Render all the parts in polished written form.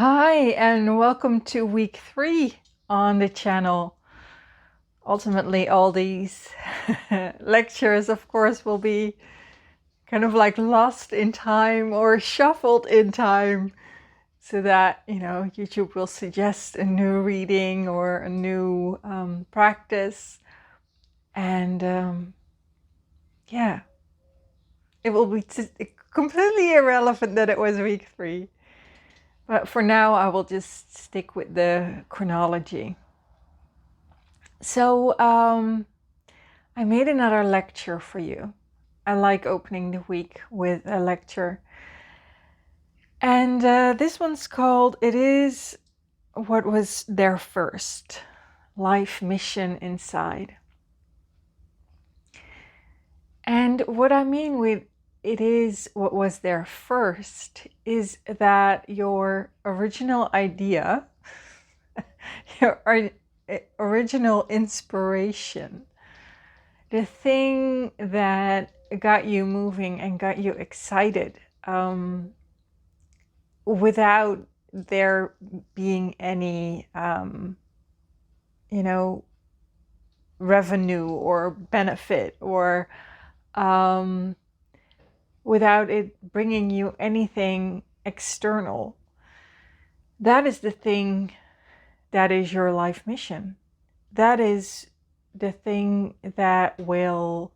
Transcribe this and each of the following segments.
Hi, and welcome to week 3 on the channel. Ultimately, all these lectures, of course, will be kind of like lost in time or shuffled in time so that, YouTube will suggest a new reading or a new practice. And yeah, it will be completely irrelevant that it was week 3. But for now, I will just stick with the chronology. So I made another lecture for you. I like opening the week with a lecture. And this one's called It Is What Was There First, Life Mission Inside. And what I mean with it is what was there first is that your original idea, your original inspiration, the thing that got you moving and got you excited, without there being any, revenue or benefit, or without it bringing you anything external. That is the thing that is your life mission. That is the thing that will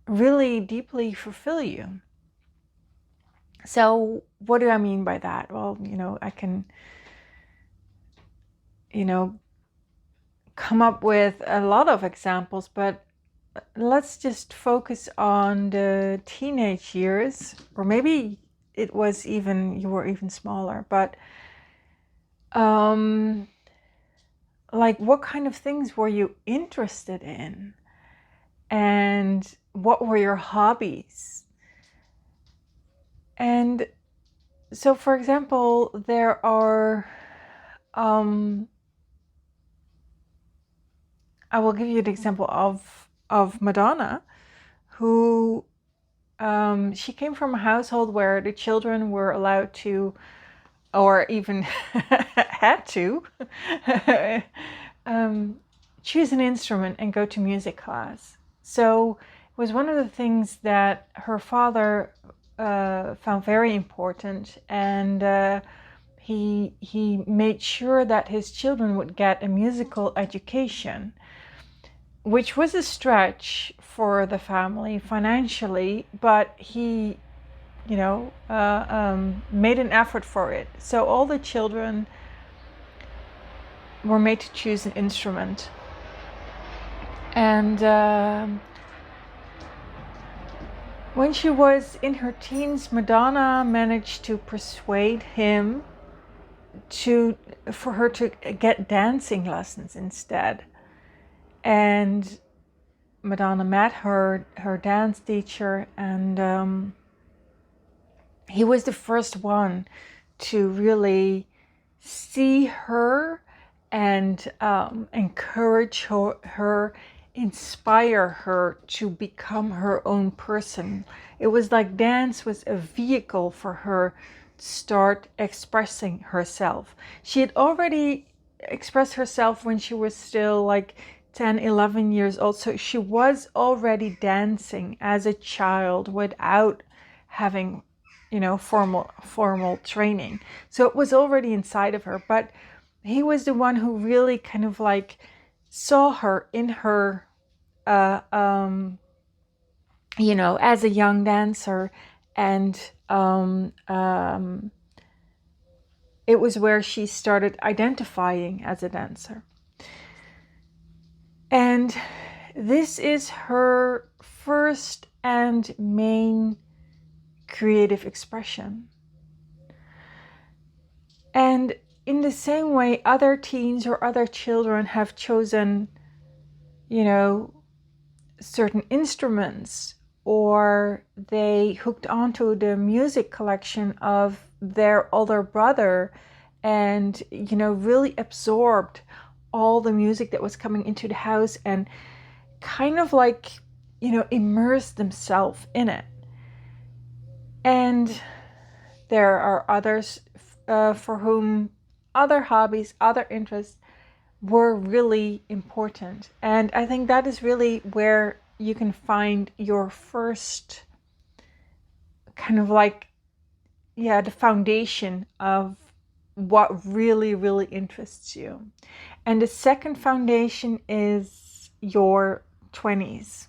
really deeply fulfill you. So what do I mean by that? Well, I can, come up with a lot of examples, but let's just focus on the teenage years, or maybe it was even, you were even smaller, but like what kind of things were you interested in? And what were your hobbies? And so, for example, there are, I will give you an example of Madonna, who, she came from a household where the children were allowed to, or even had to, choose an instrument and go to music class. So it was one of the things that her father found very important, and he made sure that his children would get a musical education, which was a stretch for the family financially, but he made an effort for it. So all the children were made to choose an instrument. And when she was in her teens, Madonna managed to persuade him for her to get dancing lessons instead. And Madonna met her dance teacher, and he was the first one to really see her and encourage her, inspire her to become her own person. It was like dance was a vehicle for her to start expressing herself. She had already expressed herself when she was still like 10, 11 years old. So she was already dancing as a child without having, formal training. So it was already inside of her. But he was the one who really kind of like saw her in her, as a young dancer, and it was where she started identifying as a dancer. And this is her first and main creative expression. And in the same way, other teens or other children have chosen, certain instruments, or they hooked onto the music collection of their older brother and, really absorbed all the music that was coming into the house and kind of like, immersed themselves in it. And there are others, for whom other hobbies, other interests were really important. And I think that is really where you can find your first kind of like, yeah, the foundation of what really, really interests you. And the second foundation is your 20s.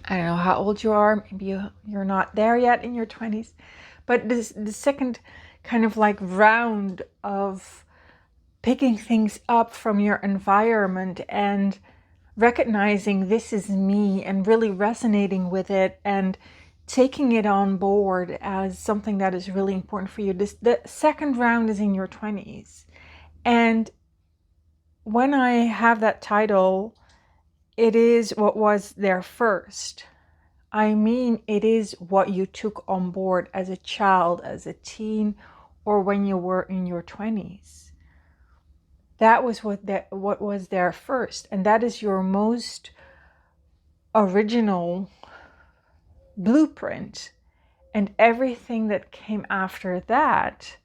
I don't know how old you are. Maybe you're not there yet in your 20s. But the second kind of like round of picking things up from your environment and recognizing this is me and really resonating with it and taking it on board as something that is really important for you. The second round is in your 20s. And when I have that title, it is what was there first. I mean, it is what you took on board as a child, as a teen, or when you were in your 20s. That was what was there first. And that is your most original blueprint. And everything that came after that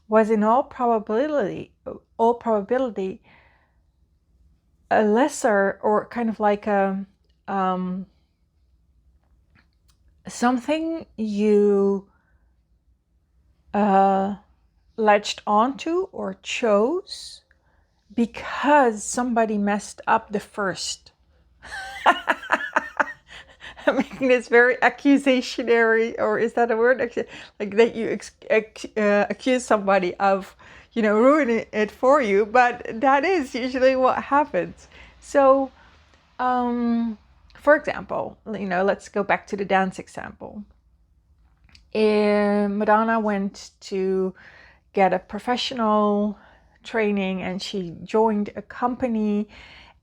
was in all probability a lesser, or kind of like a something you latched onto or chose because somebody messed up the first. I'm making this very accusationary, or is that a word? Like that you accuse somebody of, ruining it for you, but that is usually what happens. So, for example, let's go back to the dance example. Madonna went to get a professional training and she joined a company,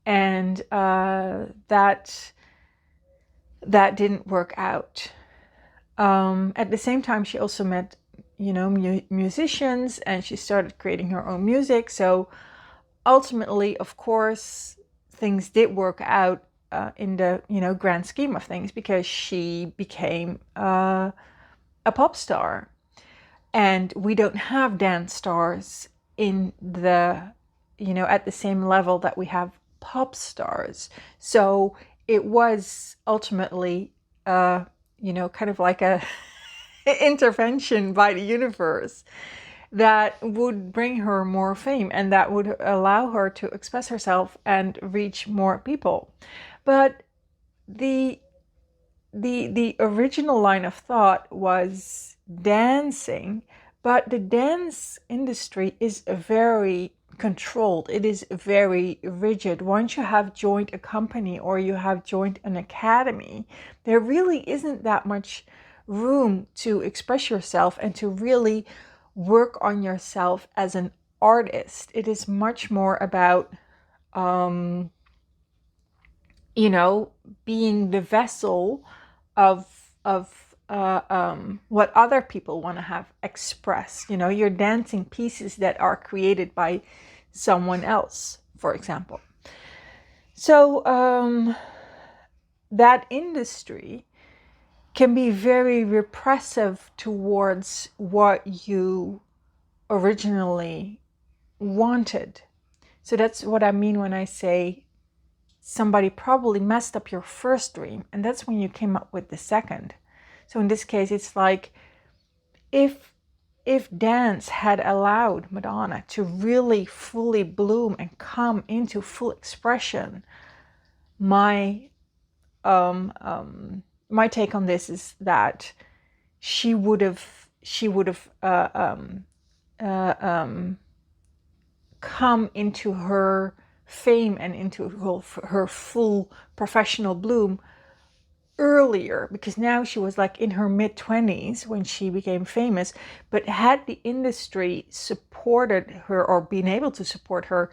and that didn't work out. At the same time, she also met, musicians, and she started creating her own music. So ultimately, of course, things did work out in the, grand scheme of things, because she became a pop star. And we don't have dance stars in the, at the same level that we have pop stars. So it was ultimately, kind of like a intervention by the universe that would bring her more fame and that would allow her to express herself and reach more people. But the original line of thought was dancing, but the dance industry is very controlled. It is very rigid. Once you have joined a company or you have joined an academy, there really isn't that much room to express yourself and to really work on yourself as an artist. It is much more about being the vessel of what other people want to have expressed. You're dancing pieces that are created by someone else, for example. So that industry can be very repressive towards what you originally wanted. So that's what I mean when I say somebody probably messed up your first dream, and that's when you came up with the second. So in this case, it's like if dance had allowed Madonna to really fully bloom and come into full expression, my take on this is that she would have come into her fame and into her full professional bloom earlier, because now she was like in her mid-20s when she became famous. But had the industry supported her or been able to support her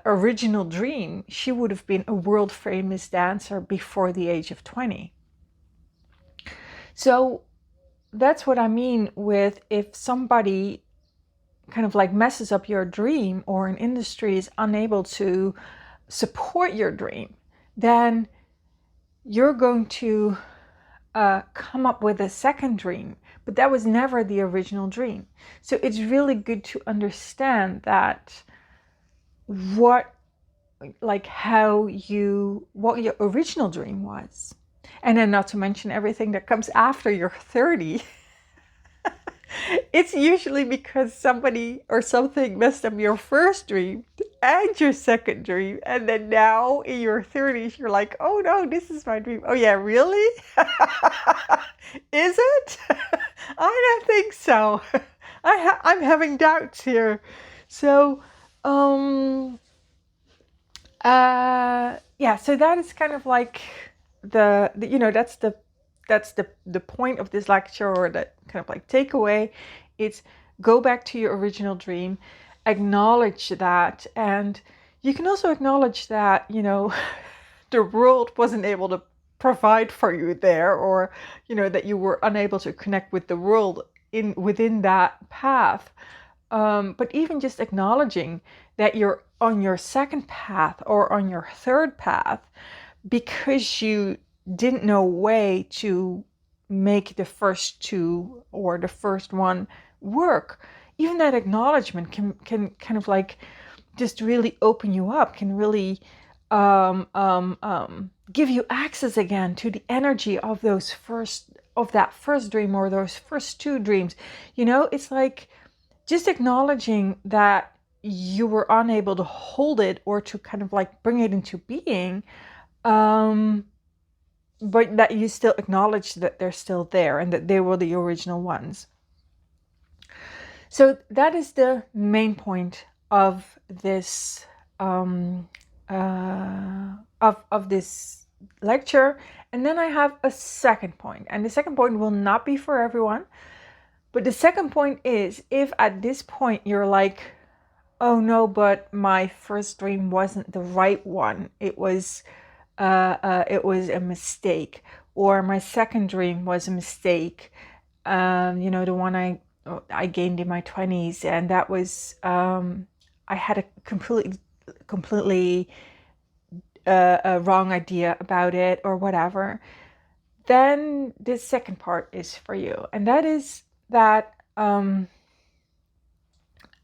original dream, she would have been a world famous dancer before the age of 20. So that's what I mean with, if somebody kind of like messes up your dream or an industry is unable to support your dream, then you're going to come up with a second dream. but that was never the original dream. So it's really good to understand that what your original dream was. And then not to mention everything that comes after you're 30. It's usually because somebody or something messed up your first dream and your second dream. And then now in your 30s, you're like, oh no, this is my dream. Oh yeah, really? Is it? I don't think so. I'm having doubts here. So, yeah, so that is kind of like the that's the point of this lecture, or that kind of like takeaway. It's go back to your original dream, acknowledge that, and you can also acknowledge that, the world wasn't able to provide for you there, or, that you were unable to connect with the world within that path. But even just acknowledging that you're on your second path or on your third path because you didn't know a way to make the first two or the first one work, even that acknowledgement can kind of like just really open you up, can really give you access again to the energy of that first dream or those first two dreams. It's like just acknowledging that you were unable to hold it or to kind of like bring it into being, but that you still acknowledge that they're still there and that they were the original ones. So that is the main point of this of this lecture. And then I have a second point, and the second point will not be for everyone. But the second point is, if at this point you're like, oh no, but my first dream wasn't the right one, it was a mistake, or my second dream was a mistake, the one I gained in my 20s, and that was I had a completely a wrong idea about it or whatever, then the second part is for you, and that is that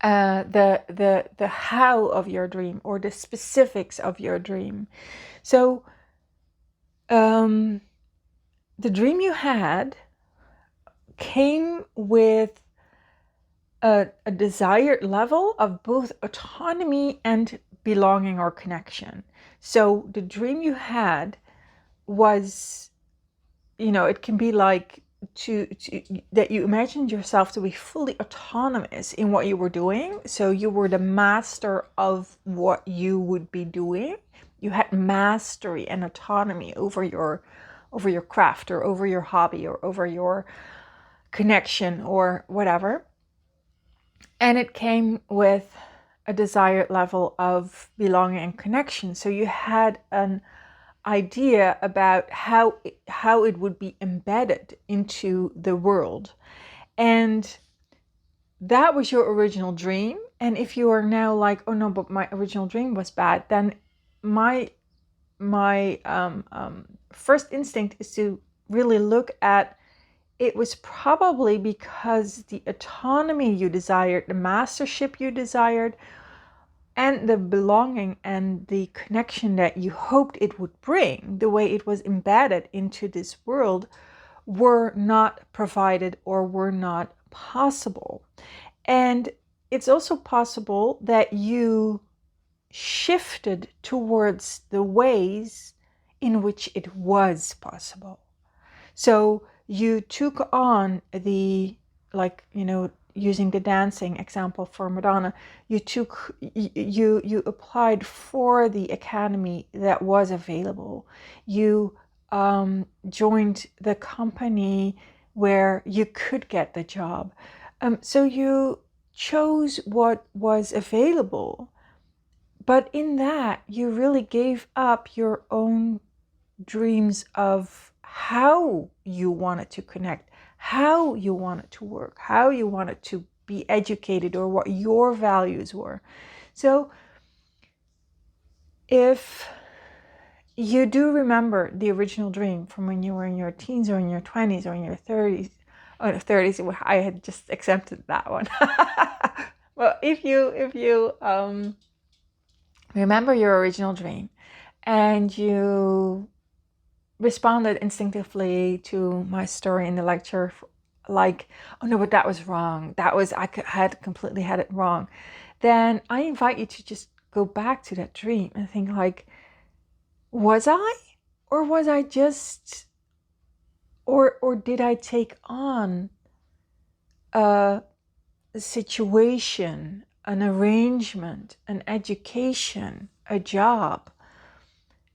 the how of your dream, or the specifics of your dream. So the dream you had came with a desired level of both autonomy and belonging or connection. So the dream you had was, it can be like to that you imagined yourself to be fully autonomous in what you were doing. So you were the master of what you would be doing. You had mastery and autonomy over your craft, or over your hobby, or over your connection, or whatever. And it came with a desired level of belonging and connection. So you had an idea about how it would be embedded into the world, and that was your original dream. And if you are now like, oh no, but my original dream was bad, then my first instinct is to really look at, it was probably because the autonomy you desired, the mastership you desired, and the belonging and the connection that you hoped it would bring, the way it was embedded into this world, were not provided or were not possible. And it's also possible that you shifted towards the ways in which it was possible. So you took on the, using the dancing example for Madonna, you applied for the academy that was available. You joined the company where you could get the job. So you chose what was available, but in that you really gave up your own dreams of how you wanted to connect, how you wanted to work, how you wanted to be educated, or what your values were. So if you do remember the original dream from when you were in your teens or in your 20s or in your 30s, Oh, the 30s. I had just accepted that one. Well, if you remember your original dream and you responded instinctively to my story in the lecture, like, oh no, but that was wrong. Had completely had it wrong. Then I invite you to just go back to that dream and think like, was I? Or was I just, or did I take on a situation, an arrangement, an education, a job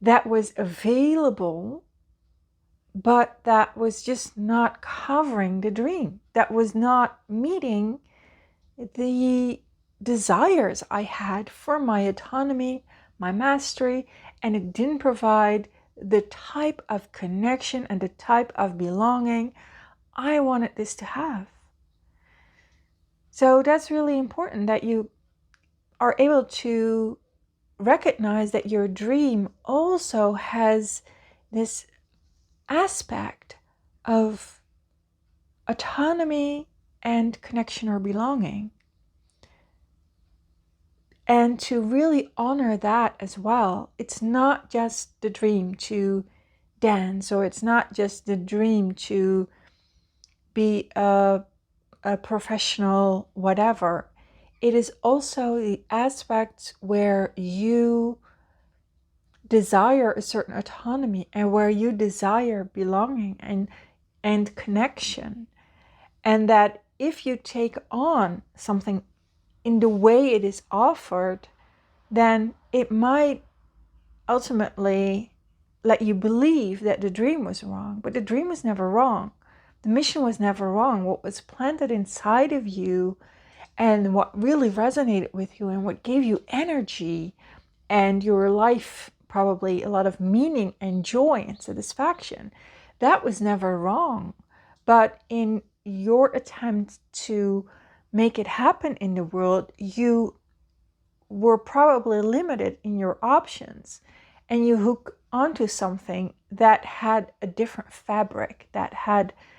that was available, but that was just not covering the dream, that was not meeting the desires I had for my autonomy, my mastery, and it didn't provide the type of connection and the type of belonging I wanted this to have. So that's really important, that you are able to recognize that your dream also has this aspect of autonomy and connection or belonging. And to really honor that as well. It's not just the dream to dance, or it's not just the dream to be a professional whatever. It is also the aspects where you desire a certain autonomy and where you desire belonging and connection. And that if you take on something in the way it is offered, then it might ultimately let you believe that the dream was wrong. But the dream was never wrong. The mission was never wrong. What was planted inside of you and what really resonated with you and what gave you energy and your life probably a lot of meaning and joy and satisfaction, that was never wrong. But in your attempt to make it happen in the world, you were probably limited in your options, and you hook onto something that had a different fabric, that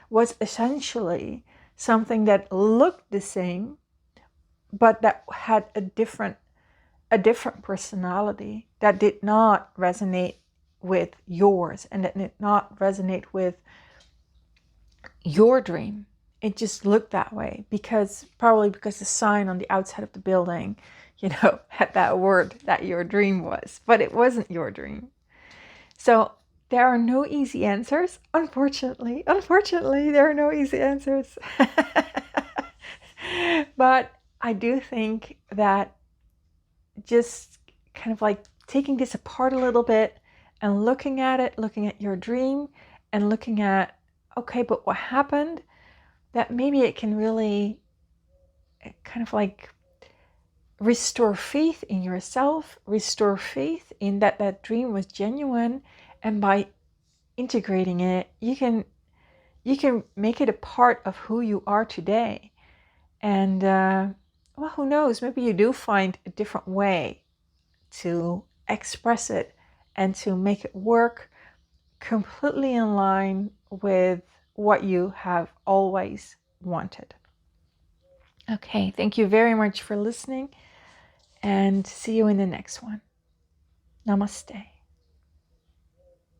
was essentially something that looked the same, but that had a different personality, that did not resonate with yours and that did not resonate with your dream. It just looked that way probably because the sign on the outside of the building, had that word that your dream was, but it wasn't your dream. So there are no easy answers. Unfortunately, there are no easy answers. But I do think that just kind of like taking this apart a little bit and looking at your dream and looking at, okay, but what happened, that maybe it can really kind of like restore faith in yourself, restore faith in that dream was genuine. And by integrating it, you can make it a part of who you are today. And well, who knows, maybe you do find a different way to express it and to make it work completely in line with what you have always wanted. Okay, thank you very much for listening, and see you in the next one. Namaste.